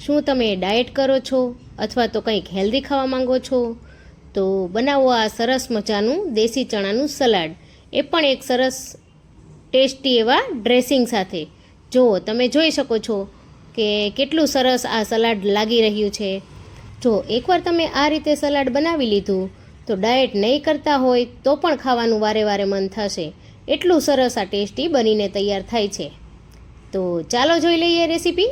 શું તમે ડાયટ કરો છો અથવા તો કંઈક હેલ્ધી ખાવા માંગો છો તો બનાવો આ સરસ મજાનું દેશી ચણાનું સલાડ, એ પણ એક સરસ ટેસ્ટી એવા ડ્રેસિંગ સાથે. જો તમે જોઈ શકો છો કે કેટલું સરસ આ સલાડ લાગી રહ્યું છે. જો એકવાર તમે આ રીતે સલાડ બનાવી લીધું તો ડાયટ નહીં કરતા હોય તો પણ ખાવાનું વારે વારે મન થશે. એટલું સરસ આ ટેસ્ટી બનીને તૈયાર થાય છે. તો ચાલો જોઈ લઈએ રેસીપી.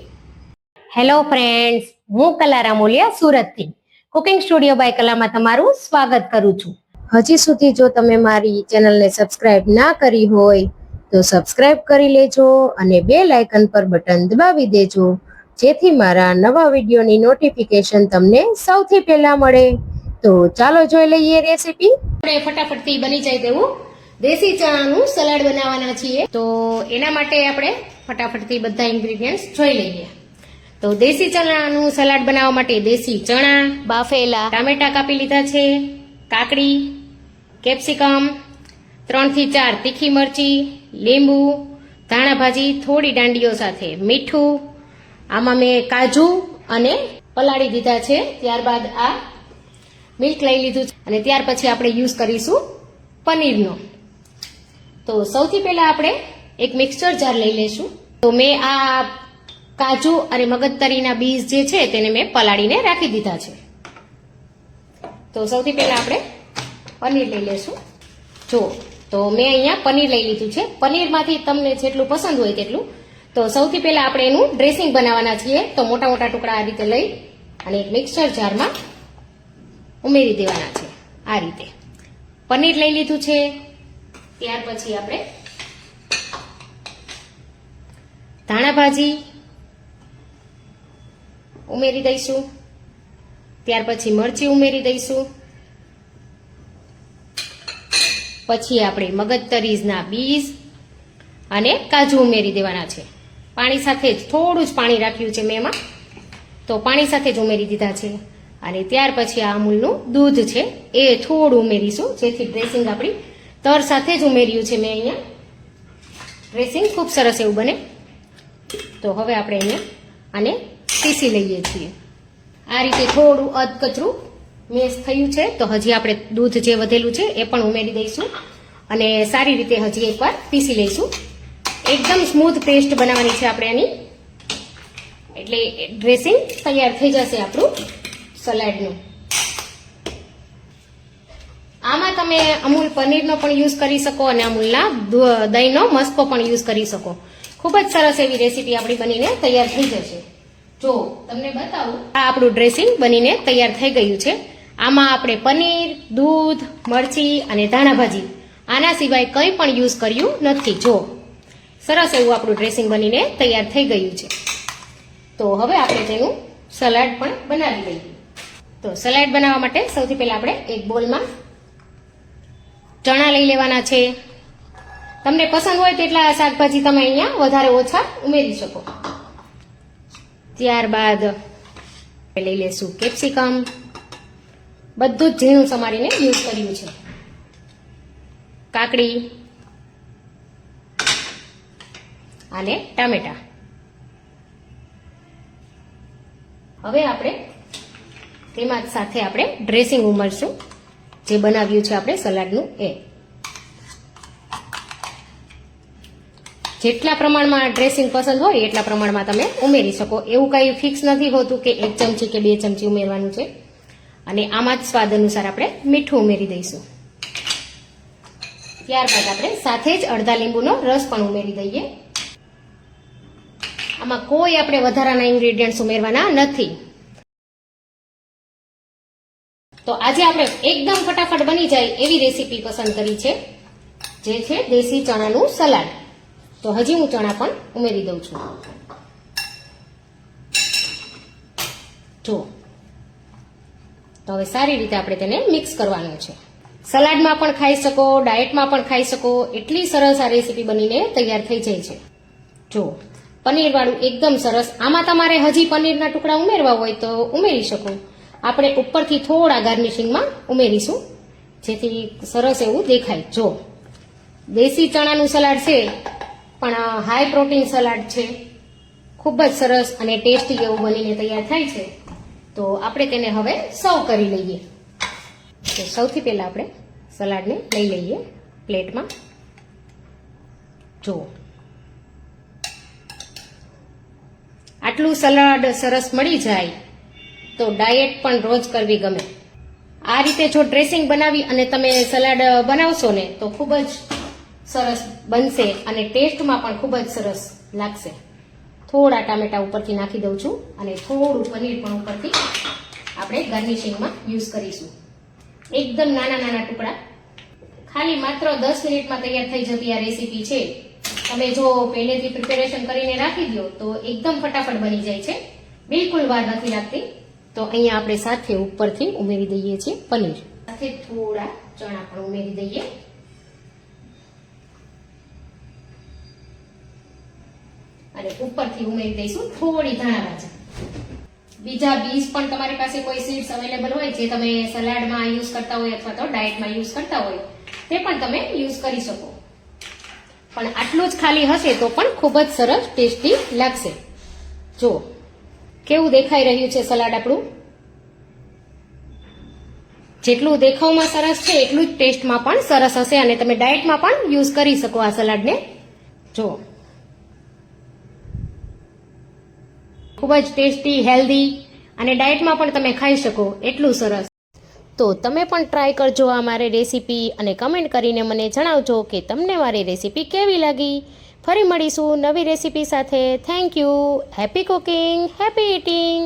હેલો ફ્રેન્ડ્સ, હું કલા રામોલિયા સુરતથી કુકિંગ સ્ટુડિયો બાય કલામાં તમારું સ્વાગત કરું છું. હજી સુધી જો તમે મારી ચેનલને સબસ્ક્રાઇબ ના કરી હોય તો સબસ્ક્રાઇબ કરી લેજો અને બેલ આઇકન પર બટન દબાવી દેજો, જેથી મારા નવા વિડીયોની નોટિફિકેશન તમને સૌથી પહેલા મળે. તો ચાલો જોઈ લઈએ રેસીપી. આપણે ફટાફટથી બની જાય તેવું દેશી ચણાનું સલાડ બનાવવાના છીએ. તો એના માટે આપણે ફટાફટથી બધા ઇન્ગ્રેડિયન્ટ્સ જોઈ લઈએ. તો દેશી ચણાનું સલાડ બનાવવા માટે દેશી ચણા, બાફેલા ટામેટા કાપી લીધા છે, કાકડી, કેપ્સિકમ, 3 થી 4 તીખી મરચી, લીંબુ, ધાણા ભાજી થોડી દાંડીઓ સાથે, મીઠું, આમાં મેં કાજુ અને પલાળી દીધા છે. ત્યારબાદ આ મિલ્ક લઈ લીધું છે અને ત્યાર પછી આપણે યુઝ કરીશું પનીરનો. તો સૌથી પહેલા આપણે એક મિક્સચર જાર લઈ લઈશું. તો મેં આ કાજુ અને મગજતરીના બીજ જે છે તેને મેં પલાળીને રાખી દીધા છે. તો સૌથી પહેલા આપણે પનીર લઈ લઈશું. જો તો મેં અહીંયા પનીર લઈ લીધું છે. પનીરમાંથી તમને જેટલું પસંદ હોય તેટલું. તો સૌથી પહેલા આપણે એનું ડ્રેસિંગ બનાવવાના છીએ. તો મોટા મોટા ટુકડા આ રીતે લઈ અને એક મિક્સર જારમાં ઉમેરી દેવાના છે. આ રીતે પનીર લઈ લીધું છે. ત્યાર પછી આપણે ધાણા ભાજી ઉમેરી દઈશું. ત્યાર પછી મરચી ઉમેરી દઈશું. પછી આપણે મગજતરીના બીજ અને કાજુ ઉમેરી દેવાના છે. પાણી સાથે જ થોડું જ પાણી રાખ્યું છે મેં એમાં, તો પાણી સાથે જ ઉમેરી દીધા છે. અને ત્યાર પછી આ અમૂલનું દૂધ છે એ થોડું ઉમેરીશું, જેથી ડ્રેસિંગ આપણી તર સાથે જ ઉમેર્યું છે મેં અહીંયા. ડ્રેસિંગ ખૂબ સરસ એવું બને. તો હવે આપણે અહીંયા આને પીસી લઈએ છીએ. આ રીતે થોડું અધકચરું મેશ થયું છે. તો હજી આપણે દૂધ જે વધેલું છે એ પણ ઉમેરી દઈશું અને સારી રીતે હજી એકવાર પીસી લઈશું. એકદમ સ્મૂથ પેસ્ટ બનાવવાની છે આપણે આની, એટલે ડ્રેસિંગ તૈયાર થઈ જશે આપણું સલાડનું. આમાં તમે અમૂલ પનીરનો પણ યુઝ કરી શકો અને અમૂલના દહીંનો મસ્કો પણ યુઝ કરી શકો. ખૂબ જ સરસ એવી રેસીપી આપણી બનીને તૈયાર થઈ જશે. જો તમને બતાવું, આ આપણું ડ્રેસિંગ બનીને તૈયાર થઈ ગયું છે. આમાં આપણે પનીર, દૂધ, મરચી અને ધાણા ભાજી આના સિવાય કંઈ પણ યુઝ કર્યું નથી. જો સરસ એવું આપણું ડ્રેસિંગ બનીને તૈયાર થઈ ગયું છે. તો હવે આપણે તેનું સલાડ પણ બનાવી લઈએ. તો સલાડ બનાવવા માટે સૌથી પહેલા આપણે એક બોલમાં ચણા લઈ લેવાના છે. તમને પસંદ હોય તેટલા શાકભાજી તમે અહીંયા વધારે ઓછા ઉમેરી શકો. ત્યારબાદ લઈ લેશું કેપ્સિકમ, બધું જ ઝીણું સમારીને યુઝ કર્યું છે. કાકડી અને ટામેટા. હવે આપણે તેમાં સાથે આપણે ડ્રેસિંગ ઉમેરશું, જે બનાવ્યું છે આપણે સલાડનું એ. જેટલા પ્રમાણમાં ડ્રેસિંગ પસંદ હોય એટલા પ્રમાણમાં તમે ઉમેરી શકો. એવું કંઈ ફિક્સ નથી હોતું કે 1 ચમચી કે 2 ચમચી ઉમેરવાનું છે. અને આમાં જ સ્વાદ અનુસાર આપણે મીઠું ઉમેરી દઈશું. ત્યારબાદ આપણે સાથે જ અડધા લીંબુનો રસ પણ ઉમેરી દઈએ. આમાં કોઈ આપણે વધારાના ઇન્ગ્રેડિયન્ટ્સ ઉમેરવાના નથી. તો આજે આપણે એકદમ ફટાફટ બની જાય એવી રેસીપી પસંદ કરી છે, જે છે દેશી ચણાનું સલાડ. તો હજી હું ચણા પણ ઉમેરી દઉં છું. જો તો હવે સારી રીતે આપણે તેને મિક્સ કરવાનું છે. સલાડમાં પણ ખાઈ શકો, ડાયટમાં પણ ખાઈ શકો, એટલી સરસ આ રેસીપી બનીને તૈયાર થઈ જાય છે. જો પનીર વાળું એકદમ સરસ. આમાં તમારે હજી પનીરના ટુકડા ઉમેરવા હોય તો ઉમેરી શકો. આપણે ઉપરથી થોડા ગાર્નિશિંગમાં ઉમેરીશું, જેથી સરસ એવું દેખાય. જો દેશી ચણાનું સલાડ છે પણ હાઈ પ્રોટીન સલાડ છે, ખૂબ જ સરસ અને ટેસ્ટી એવું બનીને તૈયાર થાય છે. તો આપણે તેને હવે સર્વ કરી લઈએ. તો સૌથી પહેલા આપણે સલાડને લઈ લઈએ પ્લેટમાં. જુઓ, આટલું સલાડ સરસ મળી જાય તો ડાયટ પણ રોજ કરવી ગમે. આ રીતે જો ડ્રેસિંગ બનાવી અને તમે સલાડ બનાવશો ને તો ખૂબ જ સરસ બનશે અને ટેસ્ટમાં પણ ખૂબ જ સરસ લાગશે. થોડા ટામેટા ઉપરથી નાખી દઉં છું અને થોડું પનીર પણ ઉપરથી આપણે ગાર્નિશિંગમાં યુઝ કરીશું. એકદમ નાના નાના ટુકડા. ખાલી માત્ર 10 મિનિટમાં તૈયાર થઈ જતી આ રેસીપી છે. તમે જો પહેલેથી પ્રિપેરેશન કરીને રાખી દો તો એકદમ ફટાફટ બની જાય છે. બિલકુલ વાર નથી લાગતી. તો અહીંયા આપણે સાથે ઉપરથી ઉમેરી દઈએ છીએ પનીર. સાથે થોડા ચણા પણ ઉમેરી દઈએ. અને ઉપરથી ઉમેરી દઈશું થોડી ધાણા ભાજી. બીજા બીજ પણ તમારી પાસે કોઈ સીડ્સ અવેલેબલ હોય જે તમે સલાડમાં યુઝ કરતા હોય અથવા તો ડાયટમાં યુઝ કરતા હોય તે પણ તમે યુઝ કરી શકો. પણ આટલું જ ખાલી હશે તો પણ ખૂબ જ સરસ ટેસ્ટી લાગશે. જો કેવું દેખાઈ રહ્યું છે સલાડ આપણું. જેટલું દેખાવમાં સરસ છે એટલું જ ટેસ્ટમાં પણ સરસ હશે અને તમે ડાયટમાં પણ યુઝ કરી શકો આ સલાડને. જો ખૂબ જ ટેસ્ટી, હેલ્ધી અને ડાયટમાં પણ તમે ખાઈ શકો એટલું સરસ. તો તમે પણ ટ્રાય કરજો આ મારી રેસીપી અને કમેન્ટ કરીને મને જણાવજો કે તમને મારી રેસીપી કેવી લાગી. ફરી મળીશું નવી રેસીપી સાથે. Thank you. Happy cooking, happy eating.